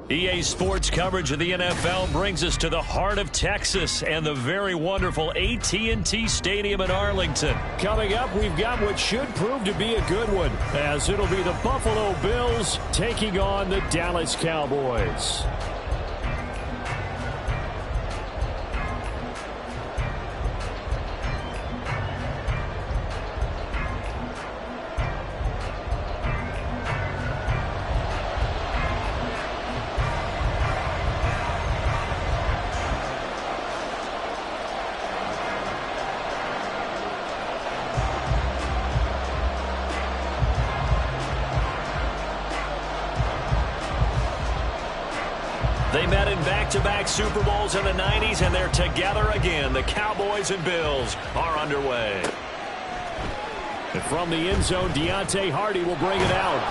EA Sports coverage of the NFL brings us to the heart of Texas and the very wonderful AT&T Stadium in Arlington. Coming up, we've got what should prove to be a good one, as it'll be the Buffalo Bills taking on the Dallas Cowboys. They met in back-to-back Super Bowls in the 90s, and they're together again. The Cowboys and Bills are underway. And from the end zone, Deontay Hardy will bring it out.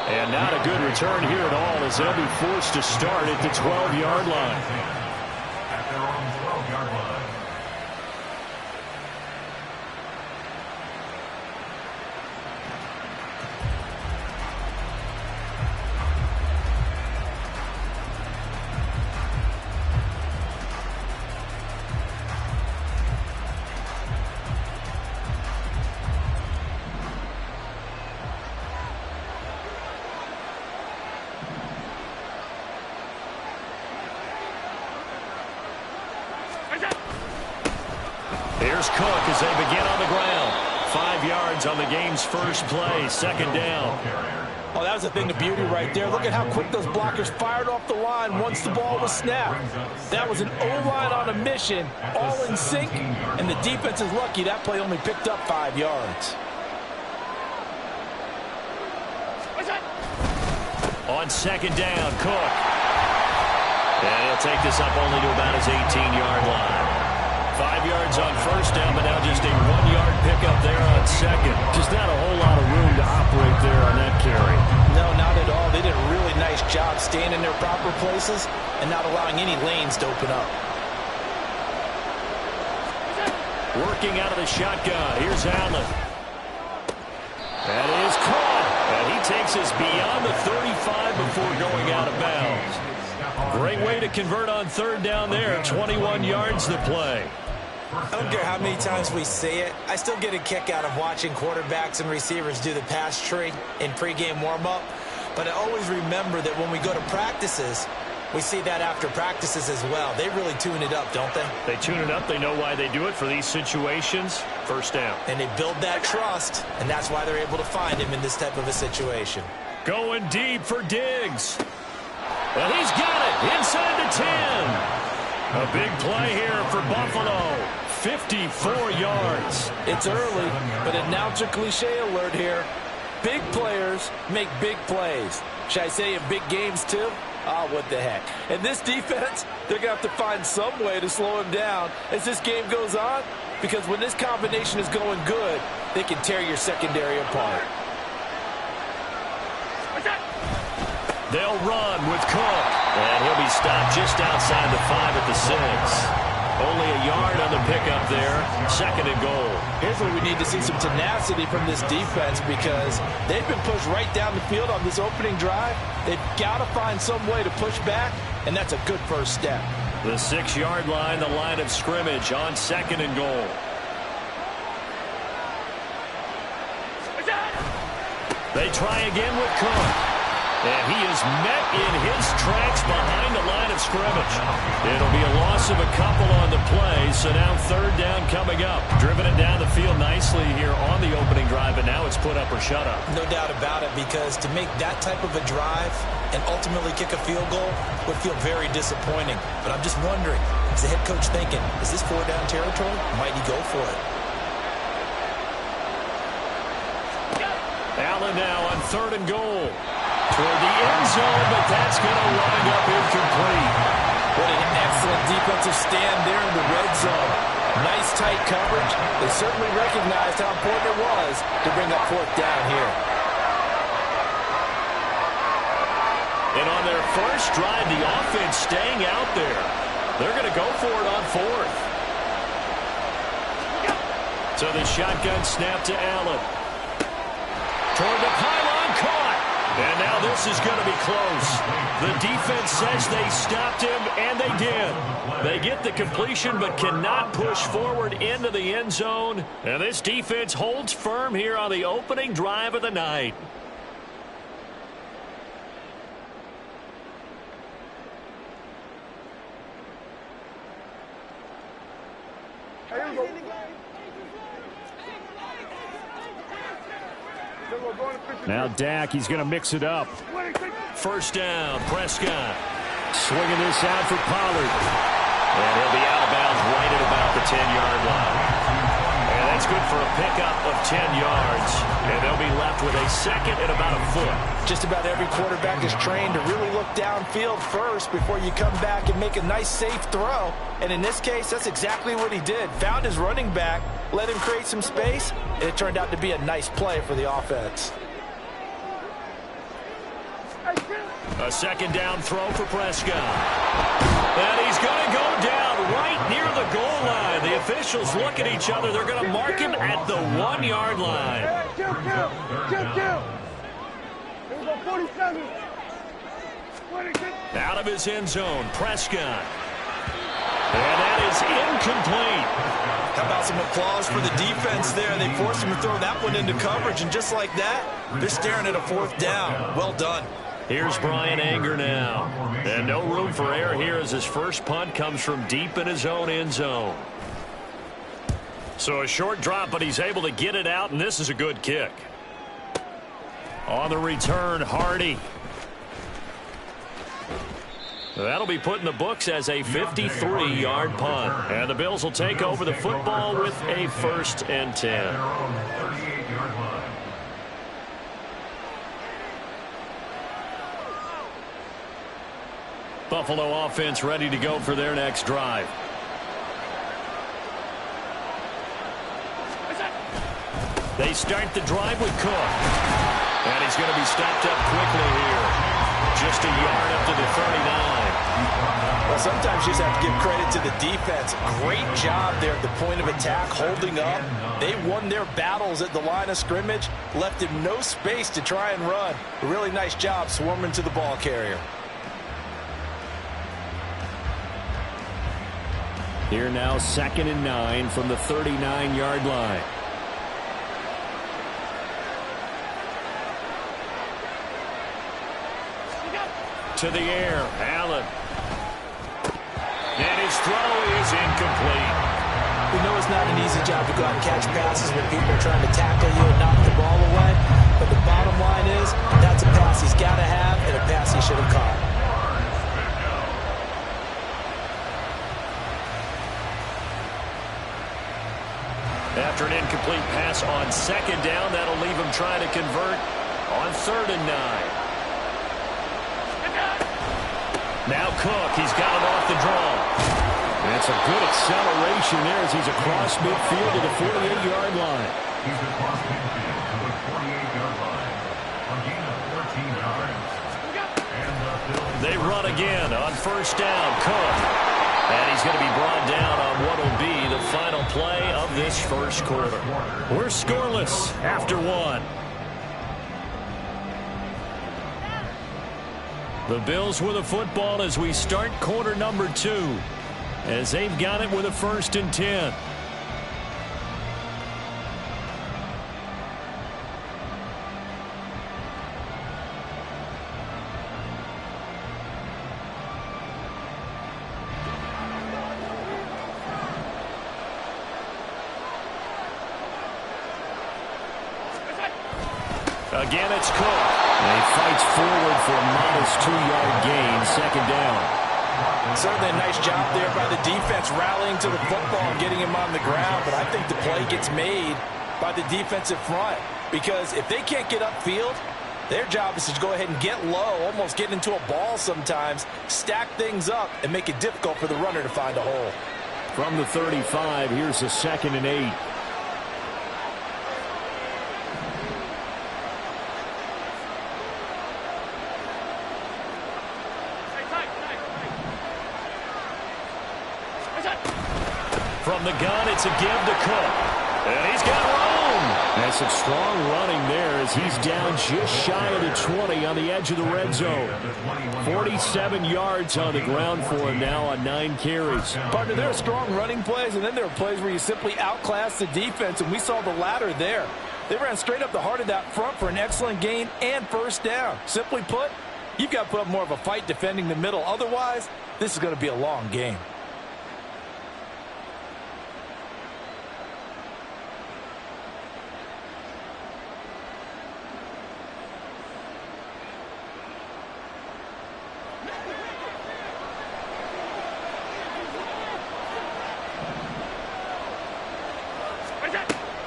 And not a good return here at all, as they'll be forced to start at the 12-yard line. At their own 12-yard line. Here's Cook as they begin on the ground. 5 yards on the game's first play, second down. Oh, that was a thing of beauty right there. Look at how quick those blockers fired off the line once the ball was snapped. That was an O-line on a mission, all in sync, and the defense is lucky that play only picked up 5 yards. On second down, Cook. And he'll take this up only to about his 18-yard line. 5 yards on first down, but now just a 1-yard pickup there on second. Just not a whole lot of room to operate there on that carry. No, not at all. They did a really nice job staying in their proper places and not allowing any lanes to open up. Working out of the shotgun. Here's Allen. That is caught. And he takes us beyond the 35 before going out of bounds. Great way to convert on third down there. 21 yards to play. I don't care how many times we say it, I still get a kick out of watching quarterbacks and receivers do the pass tree in pregame warm-up. But I always remember that when we go to practices, we see that after practices as well. They really tune it up, don't they? They tune it up. They know why they do it for these situations. First down. And they build that trust, and that's why they're able to find him in this type of a situation. Going deep for Diggs. And he's got it inside the 10. A big play here for Buffalo. 54 yards. It's early, but announcer cliche alert here. Big players make big plays. Should I say in big games too? Oh, what the heck. And this defense, they're going to have to find some way to slow him down as this game goes on, because when this combination is going good, they can tear your secondary apart. They'll run with Cook. And he'll be stopped just outside the 5 at the 6. Only a yard on the pickup there. Second and goal. Here's where we need to see some tenacity from this defense, because they've been pushed right down the field on this opening drive. They've got to find some way to push back, and that's a good first step. The 6-yard line, the line of scrimmage on second and goal. They try again with Cook. And he is met in his tracks behind the line of scrimmage. It'll be a loss of a couple on the play, so now third down coming up. Driven it down the field nicely here on the opening drive, but now it's put up or shut up. No doubt about it, because to make that type of a drive and ultimately kick a field goal would feel very disappointing. But I'm just wondering, is the head coach thinking, is this 4-down territory? Might he go for it? Allen now on third and goal. Toward the end zone, but that's going to wind up incomplete. What an excellent defensive stand there in the red zone. Nice tight coverage. They certainly recognized how important it was to bring up fourth down here. And on their first drive, the offense staying out there. They're going to go for it on fourth. So the shotgun snap to Allen. Toward the pylon, caught. And now this is going to be close. The defense says they stopped him, and they did. They get the completion but cannot push forward into the end zone. And this defense holds firm here on the opening drive of the night. Now Dak, he's going to mix it up. First down, Prescott. Swinging this out for Pollard. And he'll be out of bounds right at about the 10-yard line. And that's good for a pickup of 10 yards. And they'll be left with a second and about a foot. Just about every quarterback is trained to really look downfield first before you come back and make a nice, safe throw. And in this case, that's exactly what he did. Found his running back, let him create some space, and it turned out to be a nice play for the offense. A second down throw for Prescott. And he's going to go down right near the goal line. The officials look at each other. They're going to mark him at the 1-yard line. Kill. Here we go, 47. Out of his end zone, Prescott. And that is incomplete. How about some applause for the defense there? They forced him to throw that one into coverage, and just like that, they're staring at a fourth down. Well done. Here's Brian Anger now. And no room for error here as his first punt comes from deep in his own end zone. So a short drop, but he's able to get it out, and this is a good kick. On the return, Hardy. That'll be put in the books as a 53-yard punt. And the Bills will take over the football with a 1st and 10. Buffalo offense ready to go for their next drive. They start the drive with Cook. And he's going to be stopped up quickly here. Just a yard up to the 39. Well, sometimes you just have to give credit to the defense. Great job there at the point of attack, holding up. They won their battles at the line of scrimmage, left him no space to try and run. A really nice job swarming to the ball carrier. Here now, 2nd and 9 from the 39-yard line. To the air, Allen. And his throw is incomplete. We know it's not an easy job to go out and catch passes when people are trying to tackle you and knock the ball away. But the bottom line is, that's a pass he's got to have and a pass he should have caught. After an incomplete pass on 2nd down, that'll leave him trying to convert on 3rd and 9. Now Cook, he's got it off the draw. That's a good acceleration there as he's across midfield to the 48-yard line. He's across midfield to the 48-yard line. A gain of 14 yards. And the Bills. They run again on 1st down. Cook. And he's going to be brought down on what will be the final play of this first quarter. We're scoreless after 1. The Bills with a football as we start quarter number 2. As they've got it with a 1st and 10. Again, it's Cook. And he fights forward for a modest 2-yard gain, 2nd down. Certainly a nice job there by the defense rallying to the football and getting him on the ground. But I think the play gets made by the defensive front. Because if they can't get upfield, their job is to go ahead and get low, almost get into a ball sometimes, stack things up, and make it difficult for the runner to find a hole. From the 35, here's a 2nd and 8. From the gun, it's a give to Cook. And he's got room. And some strong running there as he's down just shy of the 20 on the edge of the red zone. 47 yards on the ground for him now on 9 carries. Partner, there are strong running plays, and then there are plays where you simply outclass the defense, and we saw the latter there. They ran straight up the heart of that front for an excellent gain and first down. Simply put, you've got to put up more of a fight defending the middle. Otherwise, this is going to be a long game.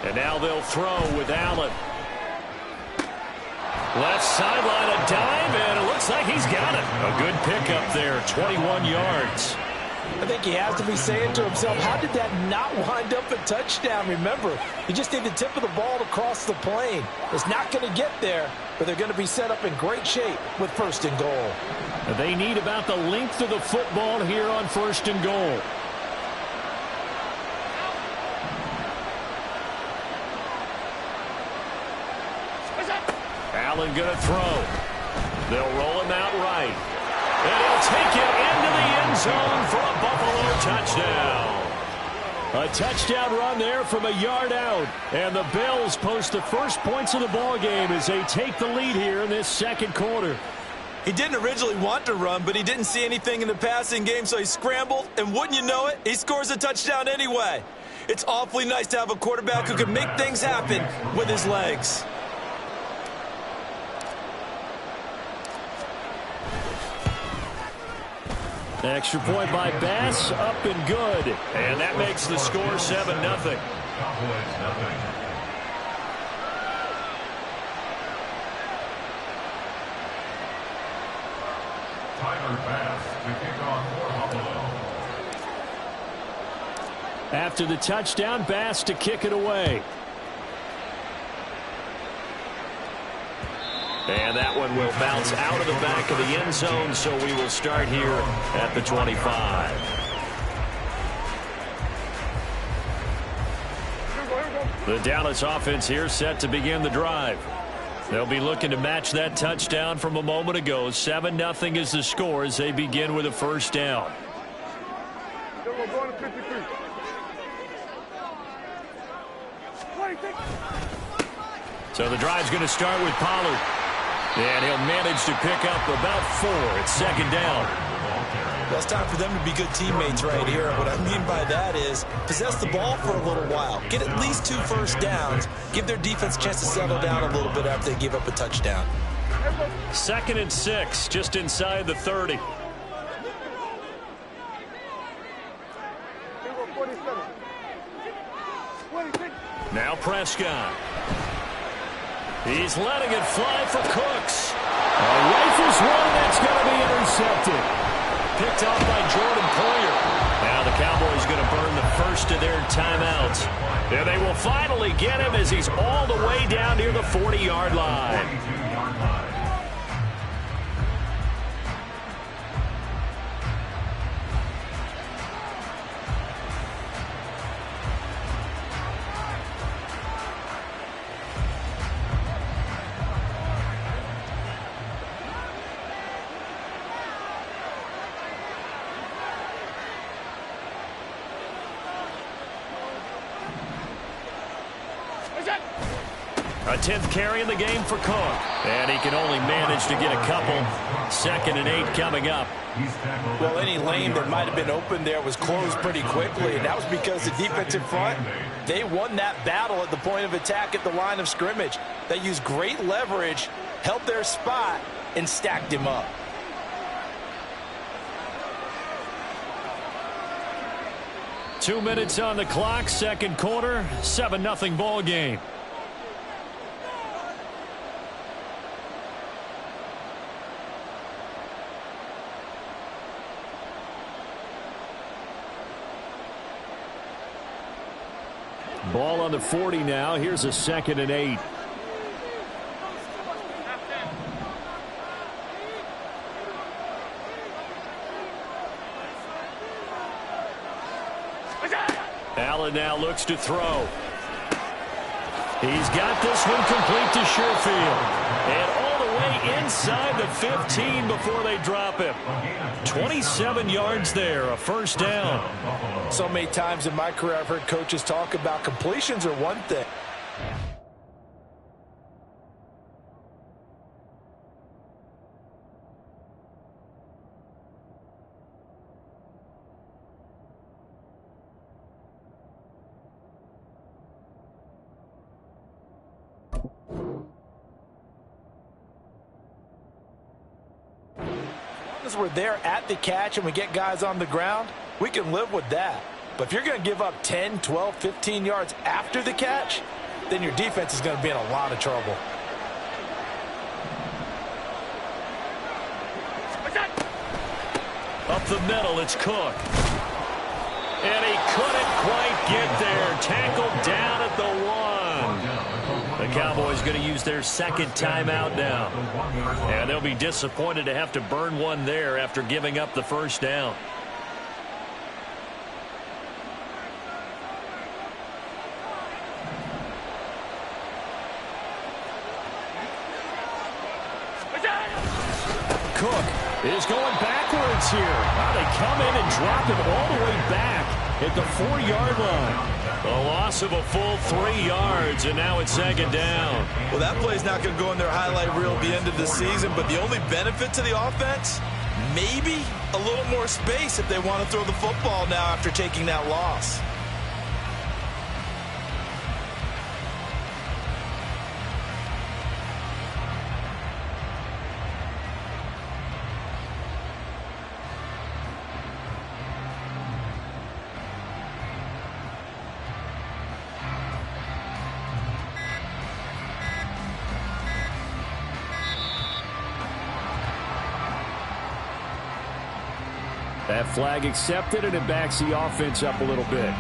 And now they'll throw with Allen. Left sideline, a dive, and it looks like he's got it. A good pickup there, 21 yards. I think he has to be saying to himself, how did that not wind up a touchdown? Remember, you just need the tip of the ball to cross the plane. It's not going to get there, but they're going to be set up in great shape with first and goal. They need about the length of the football here on first and goal. Allen going to throw. They'll roll him out right. And he'll take it into the end zone for a Buffalo touchdown. A touchdown run there from a yard out. And the Bills post the first points of the ball game as they take the lead here in this second quarter. He didn't originally want to run, but he didn't see anything in the passing game, so he scrambled, and wouldn't you know it, he scores a touchdown anyway. It's awfully nice to have a quarterback who can make things happen with his legs. Extra point by Bass, up and good. And that makes the score 7-0. Cowboys nothing. Tyler Bass to kick off for Buffalo. After the touchdown, Bass to kick it away. And that one will bounce out of the back of the end zone, so we will start here at the 25. The Dallas offense here set to begin the drive. They'll be looking to match that touchdown from a moment ago. 7-0 is the score as they begin with a first down. So the drive's going to start with Pollard. And he'll manage to pick up about 4 at second down. Well, it's time for them to be good teammates right here. What I mean by that is possess the ball for a little while. Get at least 2 first downs. Give their defense a chance to settle down a little bit after they give up a touchdown. 2nd and 6, just inside the 30. Now Prescott. He's letting it fly for Cooks. A rifles one that's going to be intercepted. Picked off by Jordan Poyer. Now the Cowboys going to burn the first of their timeouts. And they will finally get him as he's all the way down near the 40-yard line. 42-yard line. A 10th carry in the game for Cook. And he can only manage to get a couple. 2nd and 8 coming up. Well, any lane that might have been open there was closed pretty quickly, and that was because the defense in front, they won that battle at the point of attack at the line of scrimmage. They used great leverage, held their spot, and stacked him up. Two minutes on the clock, second quarter, 7-0 ball game. Ball on the 40 now. Here's a 2nd and 8. Allen now looks to throw. He's got this one complete to Sherfield. And all the way inside the 15 before they drop him. 27 yards there, a first down. So many times in my career I've heard coaches talk about completions are one thing. As we're there at the catch and we get guys on the ground, we can live with that. But if you're going to give up 10, 12, 15 yards after the catch, then your defense is going to be in a lot of trouble. Up the middle, it's Cook. And he couldn't quite get there. Tackled down at the 1. The Cowboys going to use their second timeout now. And they'll be disappointed to have to burn one there after giving up the first down. Cook is going backwards here. Wow, they come in and drop him all the way back at the 4-yard line. A loss of a full 3 yards, and now it's second down. Well, that play's not going to go in their highlight reel at the end of the season, but the only benefit to the offense, maybe a little more space if they want to throw the football now after taking that loss. That flag accepted, and it backs the offense up a little bit.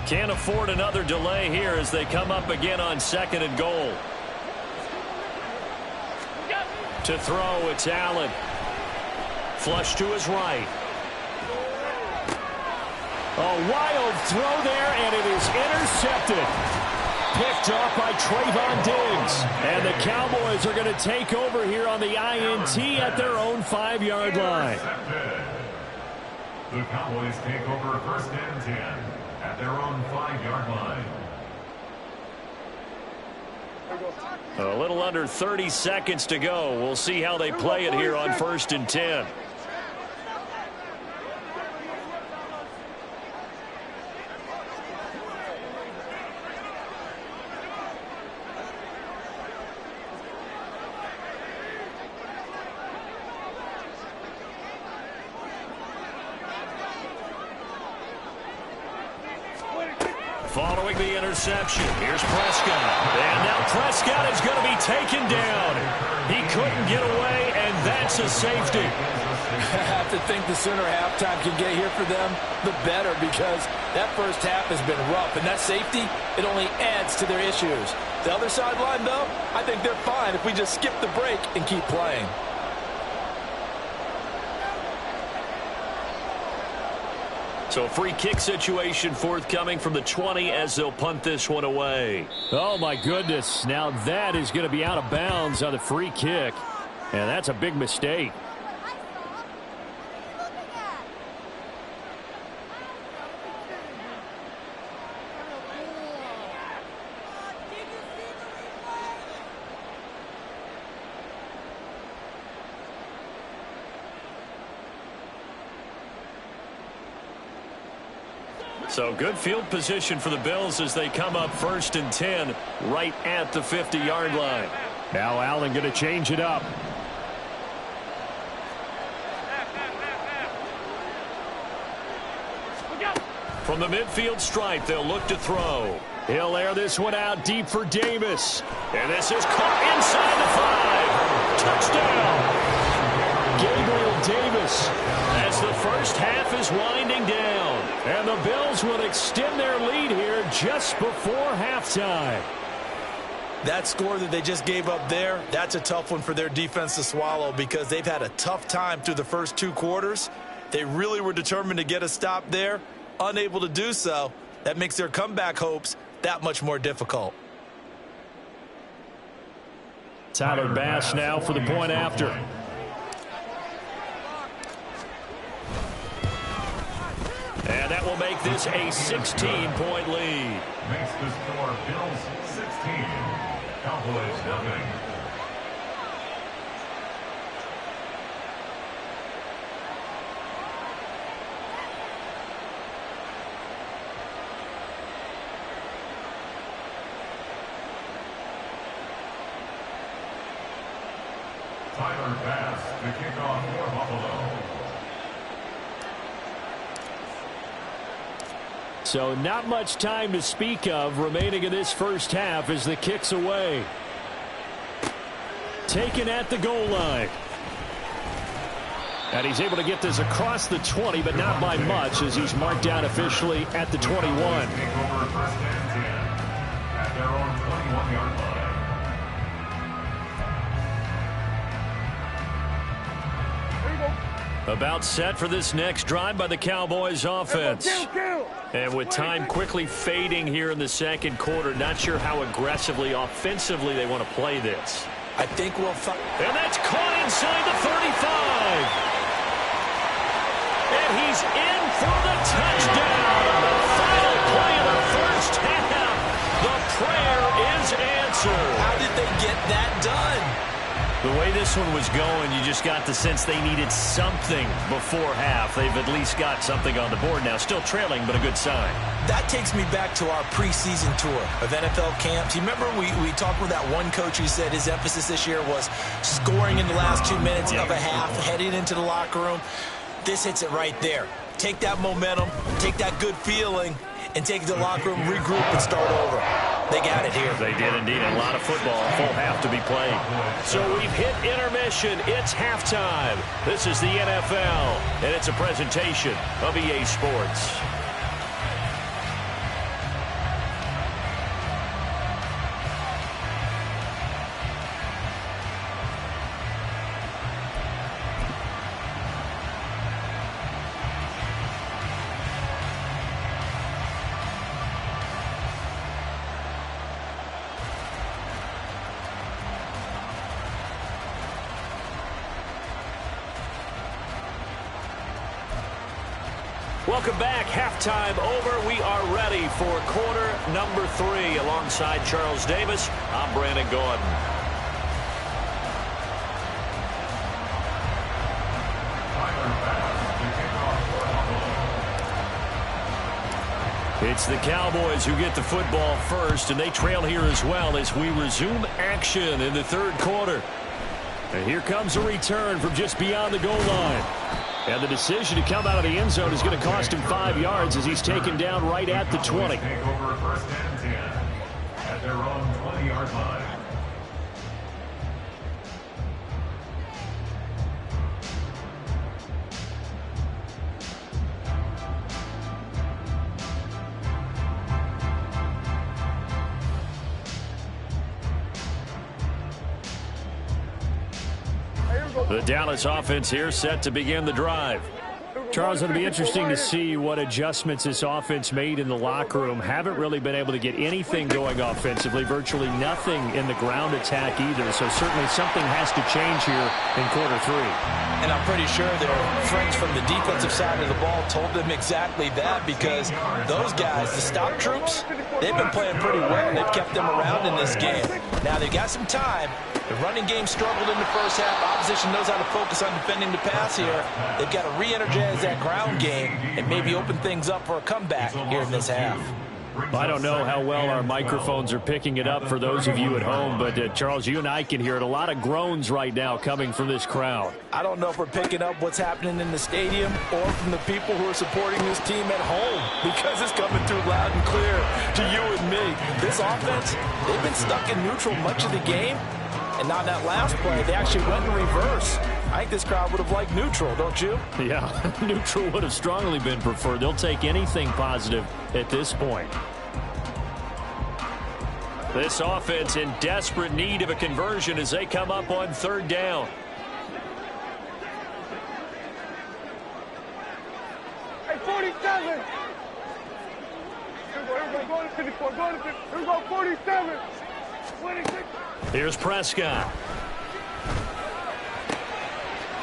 Can't afford another delay here as they come up again on 2nd and goal. To throw, it's Allen. Flush to his right. A wild throw there, and it is intercepted. Picked off by Trayvon Diggs. And the Cowboys are going to take over here on the INT at their own 5-yard line. The Cowboys take over 1st and 10 at their own 5-yard line. A little under 30 seconds to go. We'll see how they play it here on 1st and 10. Following the interception, here's Prescott. And now Prescott is going to be taken down. He couldn't get away, and that's a safety. I have to think the sooner halftime can get here for them, the better, because that first half has been rough. And that safety, it only adds to their issues. The other sideline, though, I think they're fine if we just skip the break and keep playing. So free kick situation forthcoming from the 20 as they'll punt this one away. Oh, my goodness. Now that is going to be out of bounds on the free kick. And that's a big mistake. So good field position for the Bills as they come up 1st and 10 right at the 50-yard line. Now Allen going to change it up. From the midfield stripe, they'll look to throw. He'll air this one out deep for Davis. And this is caught inside the 5. Touchdown. Gabriel Davis as the first half is winding down. And the Bills will extend their lead here just before halftime. That score that they just gave up there, that's a tough one for their defense to swallow because they've had a tough time through the first 2 quarters. They really were determined to get a stop there, unable to do so. That makes their comeback hopes that much more difficult. Tyler Bass now for the point after. And that will make this a 16-point lead. Makes the score Bills 16, Cowboys nothing. Tyler Bass to kick off for Buffalo. So not much time to speak of remaining in this first half as the kick's away. Taken at the goal line. And he's able to get this across the 20, but not by much as he's marked down officially at the 21. Take over first and 10 at their own 21-yard line. About set for this next drive by the Cowboys offense. And with time quickly fading here in the second quarter, not sure how aggressively, offensively they want to play this. I think we'll find. And that's caught inside the 35. And he's in for the touchdown on the final play of the first half. The prayer is answered. How did they get that done? The way this one was going, you just got the sense they needed something before half. They've at least got something on the board now. Still trailing, but a good sign. That takes me back to our preseason tour of NFL camps. You remember we talked with that one coach who said his emphasis this year was scoring in the last 2 minutes of a half, heading into the locker room. This hits it right there. Take that momentum, take that good feeling, and take it to the locker room, regroup, and start over. They got it here. They did indeed. A lot of football, a full half to be played. So we've hit intermission. It's halftime. This is the NFL, and it's a presentation of EA Sports. Welcome back. Halftime over. We are ready for quarter number 3. Alongside Charles Davis, I'm Brandon Gordon. It's the Cowboys who get the football first, and they trail here as well as we resume action in the third quarter. And here comes a return from just beyond the goal line. And the decision to come out of the end zone is going to cost him 5 yards as he's taken down right at the 20. Take over first and 10 at their own 20-yard line. The Dallas offense here set to begin the drive. Charles, it'll be interesting to see what adjustments this offense made in the locker room. Haven't really been able to get anything going offensively, virtually nothing in the ground attack either. So certainly something has to change here in quarter 3. And I'm pretty sure their friends from the defensive side of the ball told them exactly that, because those guys, the stop troops, they've been playing pretty well. They've kept them around in this game. Now they've got some time. The running game struggled in the first half. Opposition knows how to focus on defending the pass here. They've got to re-energize that ground game and maybe open things up for a comeback here in this half. I don't know how well our microphones are picking it up for those of you at home, but Charles, you and I can hear it. A lot of groans right now coming from this crowd. I don't know if we're picking up what's happening in the stadium or from the people who are supporting this team at home, because it's coming through loud and clear to you and me. This offense, they've been stuck in neutral much of the game. And on that last play, they actually went in reverse. I think this crowd would have liked neutral, don't you? Yeah, neutral would have strongly been preferred. They'll take anything positive at this point. This offense in desperate need of a conversion as they come up on third down. Hey, 47. Here we go, go to 54, go to 50. Here we go, 47. 26. Here's Prescott.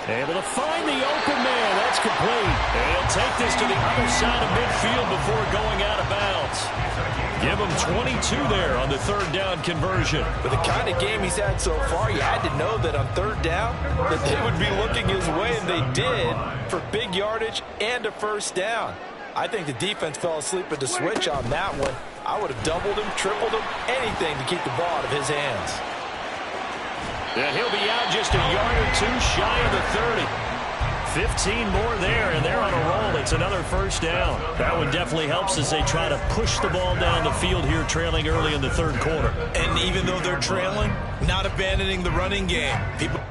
Able to find the open man. That's complete. And he'll take this to the other side of midfield before going out of bounds. Give him 22 there on the third down conversion. With the kind of game he's had so far, you had to know that on third down that they would be looking his way, and they did, for big yardage and a first down. I think the defense fell asleep at the switch on that one. I would have doubled him, tripled him, anything to keep the ball out of his hands. And he'll be out just a yard or two shy of the 30. 15 more there, and they're on a roll. It's another first down. That one definitely helps as they try to push the ball down the field here, trailing early in the third quarter. And even though they're trailing, not abandoning the running game. People.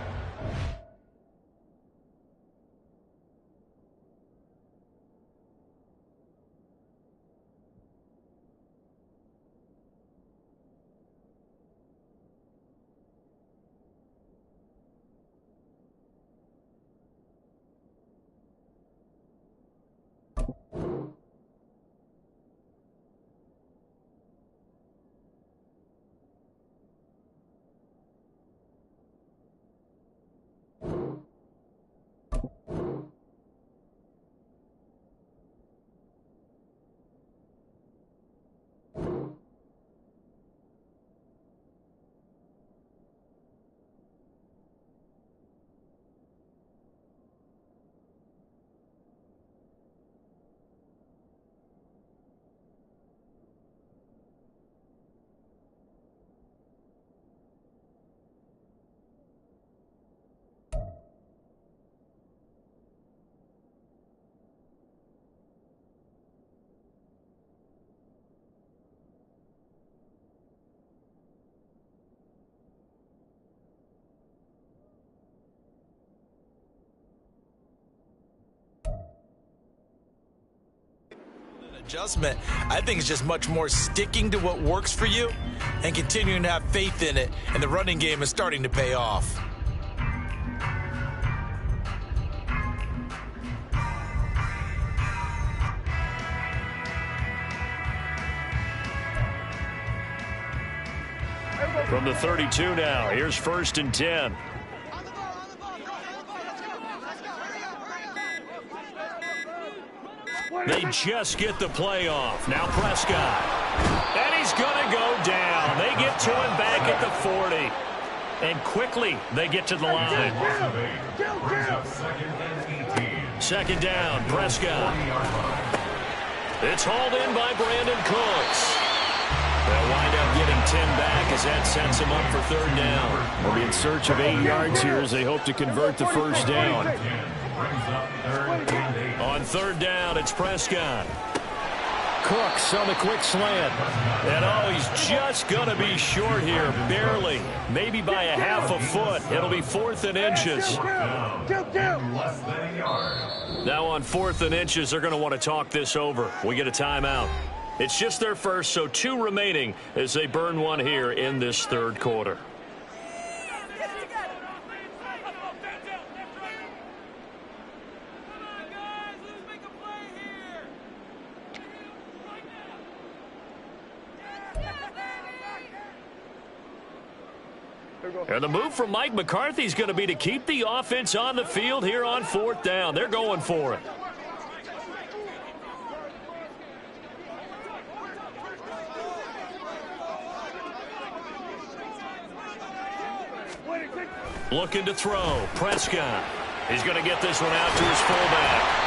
Adjustment, I think it's just much more sticking to what works for you and continuing to have faith in it, and the running game is starting to pay off. From the 32 now, here's 1st and 10. They just get the play off. Now Prescott. And he's going to go down. They get to him back at the 40. And quickly, they get to the line. Second down, Prescott. It's hauled in by Brandon Cooks. They'll wind up getting 10 back as that sets him up for third down. They'll be in search of 8 yards here as they hope to convert the first down. On third down, it's Prescott. Cooks on the quick slant. And oh, he's just going to be short here, barely. Maybe by a half a foot. It'll be 4th and inches. Now on 4th and inches, they're going to want to talk this over. We get a timeout. It's just their first, so 2 remaining as they burn one here in this third quarter. And the move from Mike McCarthy is going to be to keep the offense on the field here on 4th down. They're going for it. Looking to throw. Prescott. He's going to get this one out to his fullback.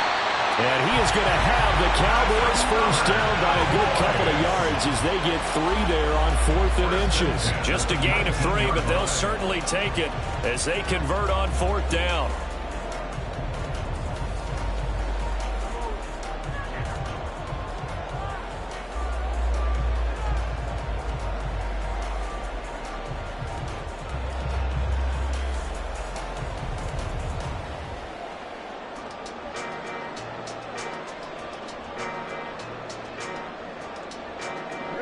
And he is going to have the Cowboys first down by a good couple of yards as they get 3 there on 4th and inches. Just a gain of 3, but they'll certainly take it as they convert on 4th down.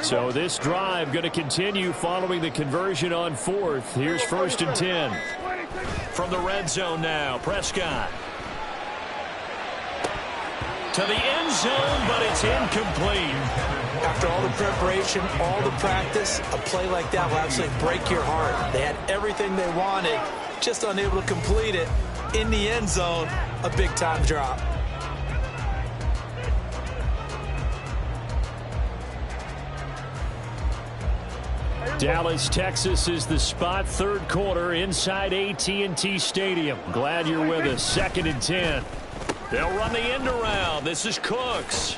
So this drive going to continue following the conversion on fourth. Here's 1st and 10. From the red zone now, Prescott. To the end zone, but it's incomplete. After all the preparation, all the practice, a play like that will actually break your heart. They had everything they wanted, just unable to complete it. In the end zone, a big-time drop. Dallas, Texas is the spot, 3rd quarter inside AT&T Stadium. Glad you're with us. 2nd and 10. They'll run the end around. This is Cooks.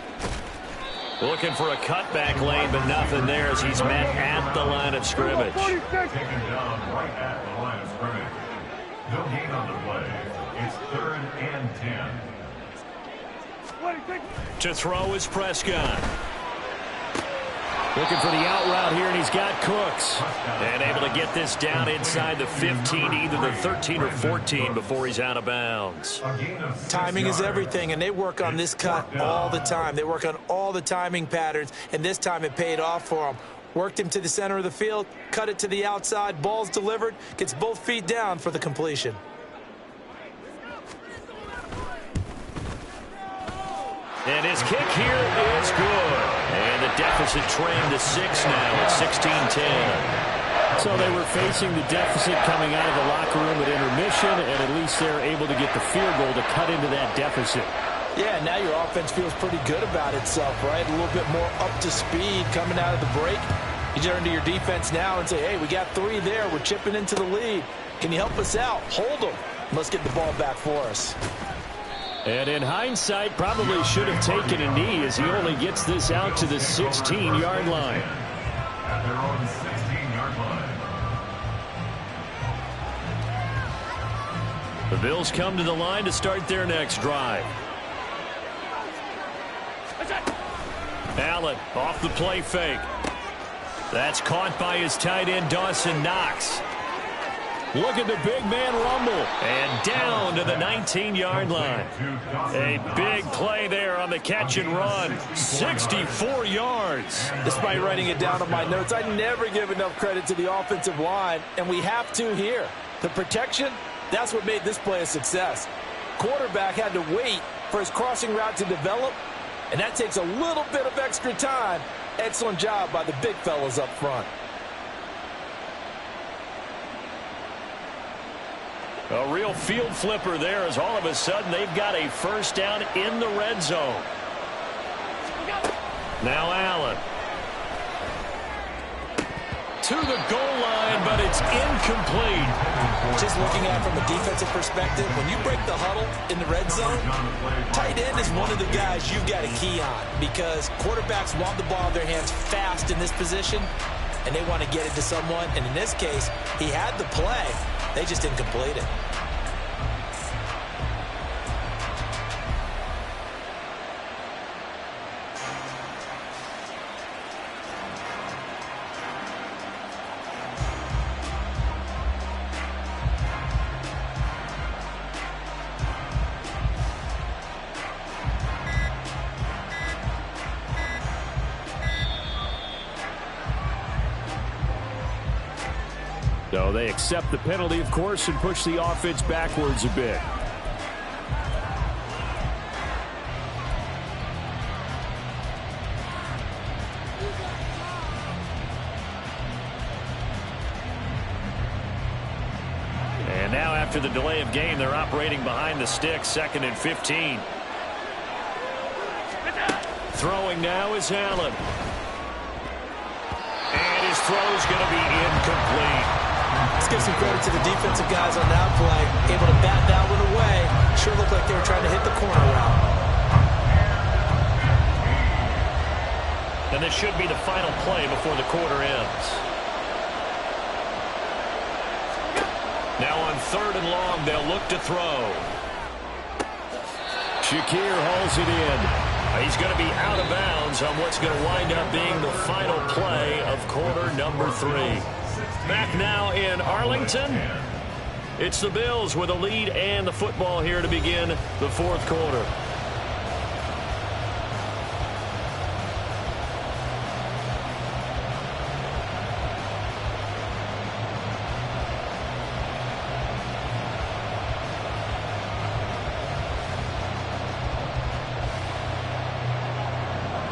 Looking for a cutback lane, but nothing there as he's met at the line of scrimmage. Taken down right at the line of scrimmage. No gain on the play. It's 3rd and 10. To throw is Prescott. Looking for the out route here, and he's got Cooks. And able to get this down inside the 15, either the 13 or 14 before he's out of bounds. Timing is everything, and they work on this cut all the time. They work on all the timing patterns, and this time it paid off for them. Worked him to the center of the field, cut it to the outside, ball's delivered, gets both feet down for the completion. And his kick here is good. And the deficit trained to 6 now at 16-10. So they were facing the deficit coming out of the locker room at intermission, and at least they're able to get the field goal to cut into that deficit. Yeah, now your offense feels pretty good about itself, right? A little bit more up to speed coming out of the break. You turn to your defense now and say, hey, we got 3 there. We're chipping into the lead. Can you help us out? Hold them. Let's get the ball back for us. And in hindsight, probably should have taken a knee as he only gets this out to the 16-yard line. At their own 16-yard line. The Bills come to the line to start their next drive. Allen off the play fake. That's caught by his tight end, Dawson Knox. Look at the big man rumble. And down to the 19-yard line. A big play there on the catch and run. 64 yards. Despite writing it down on my notes, I never give enough credit to the offensive line, and we have to here. The protection, that's what made this play a success. Quarterback had to wait for his crossing route to develop, and that takes a little bit of extra time. Excellent job by the big fellas up front. A real field flipper there as all of a sudden they've got a first down in the red zone. Now Allen. To the goal line, but it's incomplete. Just looking at it from a defensive perspective, when you break the huddle in the red zone, tight end is one of the guys you've got to key on because quarterbacks want the ball in their hands fast in this position, and they want to get it to someone. And in this case, he had the play. They just didn't complete it. So they accept the penalty, of course, and push the offense backwards a bit. And now after the delay of game, they're operating behind the sticks, 2nd and 15. Throwing now is Allen. And his throw's going to be incomplete. Let's give some credit to the defensive guys on that play. Able to bat that one away. Sure looked like they were trying to hit the corner route. And this should be the final play before the quarter ends. Now on 3rd and long, they'll look to throw. Shakir hauls it in. He's going to be out of bounds on what's going to wind up being the final play of quarter number 3. Back now in Arlington. It's the Bills with a lead and the football here to begin the 4th quarter.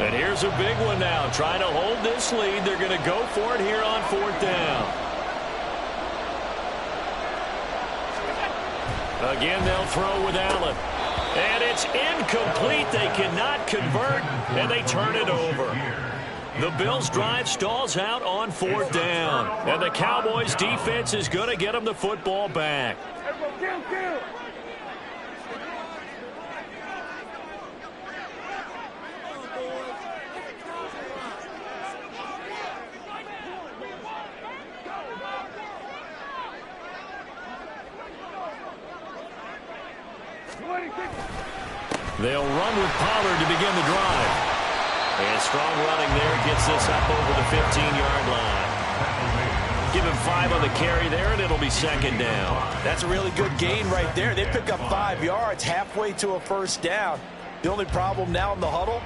And here's a big one now. Trying to hold this lead. They're going to go for it here on 4th down. Again, they'll throw with Allen. And it's incomplete. They cannot convert, and they turn it over. The Bills' drive stalls out on 4th down. And the Cowboys' defense is going to get them the football back. They'll run with Pollard to begin the drive. And strong running there gets this up over the 15-yard line. Give him 5 on the carry there, and it'll be 2nd down. That's a really good gain right there. They pick up 5 yards halfway to a 1st down. The only problem now in the huddle,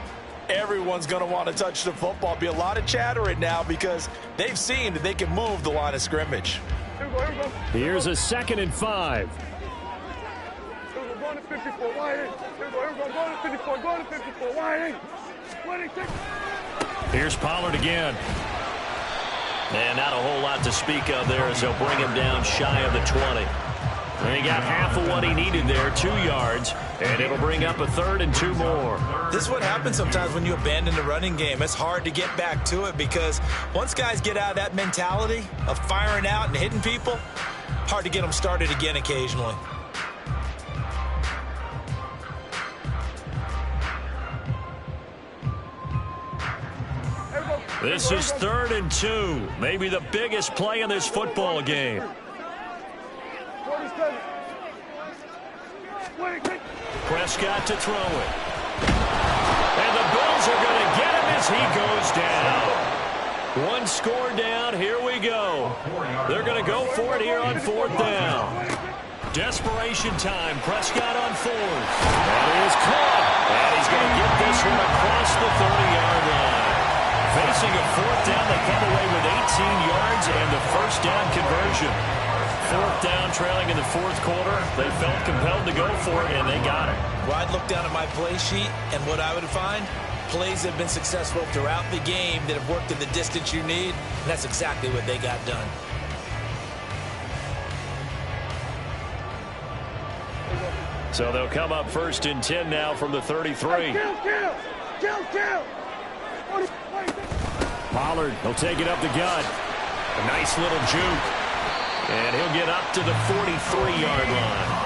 everyone's going to want to touch the football. Be a lot of chattering now because they've seen that they can move the line of scrimmage. Here's a 2nd and 5. Going to 54, wide in. Here we go, going to 54, going to 54, wide in. 26. Here's Pollard again. And not a whole lot to speak of there as they'll bring him down shy of the 20. And he got half of what he needed there, 2 yards, and it'll bring up a 3rd and 2 more. This is what happens sometimes when you abandon the running game. It's hard to get back to it because once guys get out of that mentality of firing out and hitting people, hard to get them started again occasionally. This is 3rd and 2. Maybe the biggest play in this football game. Prescott to throw it. And the Bills are going to get him as he goes down. 1 score down. Here we go. They're going to go for it here on 4th down. Desperation time. Prescott on 4th. That is caught. And he's going to get this one across the 30-yard line. Facing a 4th down, they come away with 18 yards and the 1st down conversion. 4th down, trailing in the 4th quarter. They felt compelled to go for it, and they got it. Well, I'd look down at my play sheet, and what I would find, plays have been successful throughout the game that have worked in the distance you need, and that's exactly what they got done. So they'll come up 1st and 10 now from the 33. Kill. Pollard, he'll take it up the gut. A nice little juke. And he'll get up to the 43-yard line.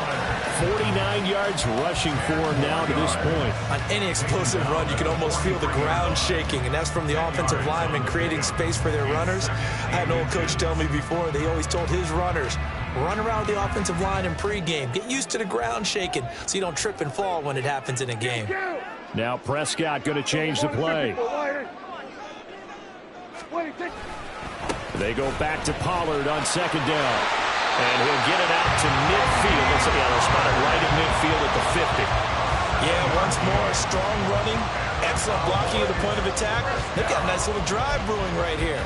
49 yards rushing for him now to this point. On any explosive run, you can almost feel the ground shaking, and that's from the offensive linemen creating space for their runners. I had an old coach tell me before, they always told his runners, run around the offensive line in pregame. Get used to the ground shaking so you don't trip and fall when it happens in a game. Now Prescott going to change the play. They go back to Pollard on 2nd down. And he'll get it out to midfield. They'll spot it right at midfield at the 50. Yeah, once more, strong running, excellent blocking at the point of attack. They've got a nice little drive brewing right here.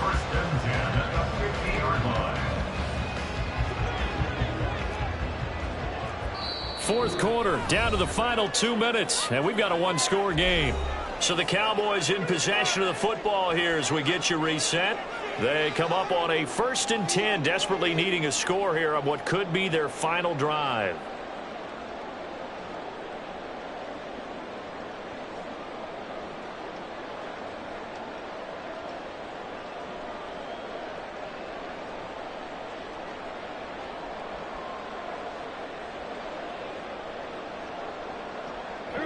4th quarter, down to the final 2 minutes, and we've got a 1-score game. So the Cowboys in possession of the football here as we get you reset. They come up on a 1st and 10, desperately needing a score here on what could be their final drive.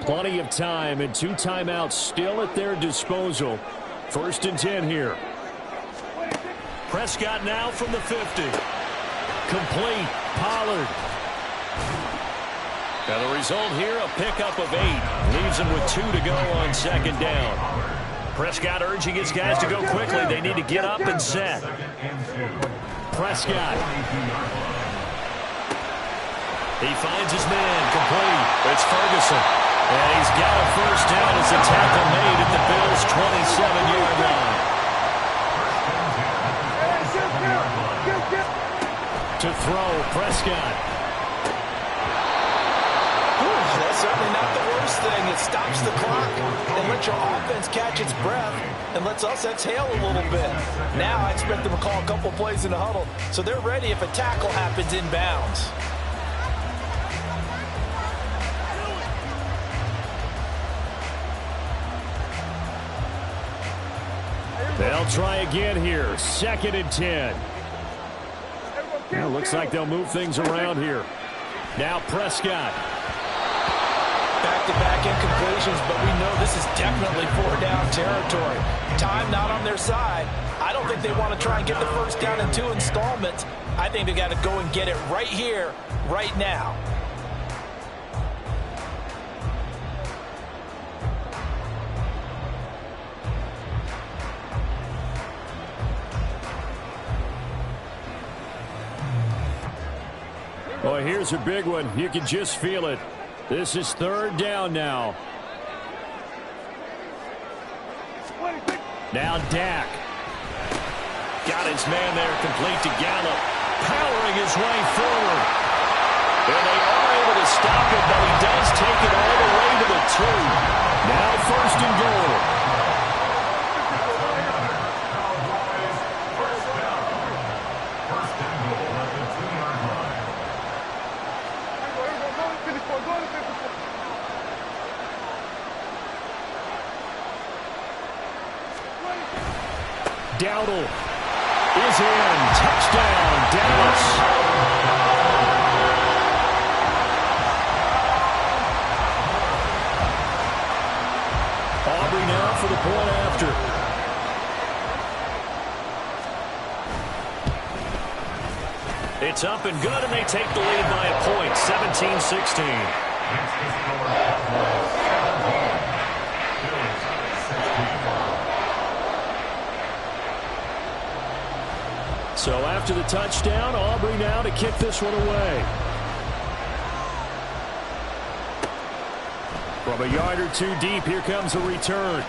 Plenty of time and 2 timeouts still at their disposal. 1st and 10 here. Prescott now from the 50. Complete. Pollard. Now the result here, a pickup of 8. Leaves him with 2 to go on 2nd down. Prescott urging his guys to go quickly. They need to get up and set. Prescott. He finds his man. Complete. It's Ferguson. And he's got a 1st down as a tackle made at the Bills' 27-yard line. To throw, Prescott. That's certainly not the worst thing. It stops the clock and lets your offense catch its breath and lets us exhale a little bit. Now I expect them to call a couple plays in the huddle so they're ready if a tackle happens inbounds. They'll try again here. 2nd and 10. Well, looks like they'll move things around here. Now Prescott. Back-to-back incompletions, but we know this is definitely 4-down territory. Time not on their side. I don't think they want to try and get the first down in 2 installments. I think they got to go and get it right here, right now. Well, here's a big one. You can just feel it. This is 3rd down now. Now Dak. Got his man there, complete to Gallup. Powering his way forward. And they are able to stop it, but he does take it all the way to the 2. Now 1st and goal. Dowdle is in. Touchdown, Dallas. Aubrey now for the point after. It's up and good, and they take the lead by a point, 17-16. So after the touchdown, Aubrey now to kick this one away. From a yard or 2 deep, here comes a return.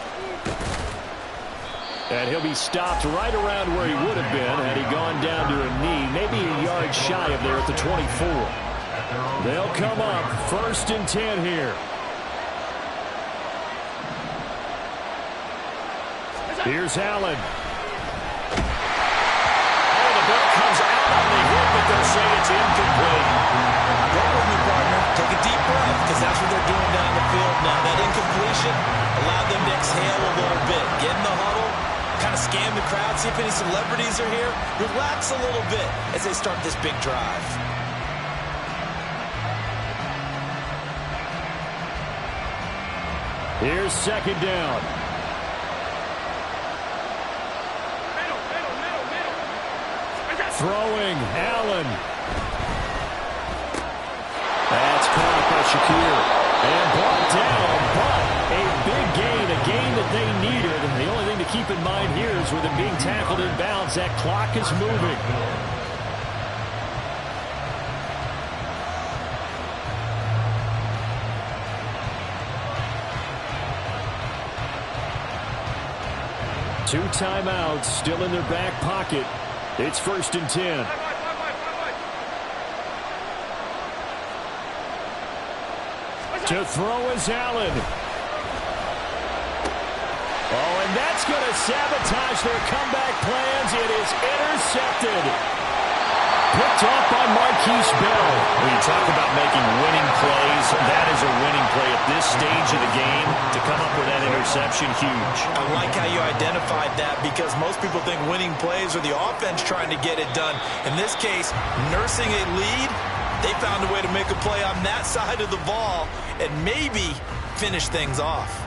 And he'll be stopped right around where he would have been had he gone down to a knee, maybe a yard shy of there at the 24. They'll come up 1st and 10 here. Here's Allen. Comes out on the hit, but they'll say it's incomplete. Work with me, partner. Take a deep breath, because that's what they're doing down the field now. That incompletion allowed them to exhale a little bit. Get in the huddle, kind of scan the crowd, see if any celebrities are here. Relax a little bit as they start this big drive. Here's 2nd down. Throwing, Allen. That's caught by Shakir. And brought down, but a big gain, a gain that they needed. And the only thing to keep in mind here is with him being tackled in bounds, that clock is moving. Two timeouts still in their back pocket. It's 1st and 10. To throw is Allen. Oh, and that's going to sabotage their comeback plans. It is intercepted. Picked off by Marquise Bell. When you talk about making winning plays, that is a winning play at this stage of the game. To come up with that interception, huge. I like how you identified that, because most people think winning plays are the offense trying to get it done. In this case, nursing a lead, they found a way to make a play on that side of the ball and maybe finish things off.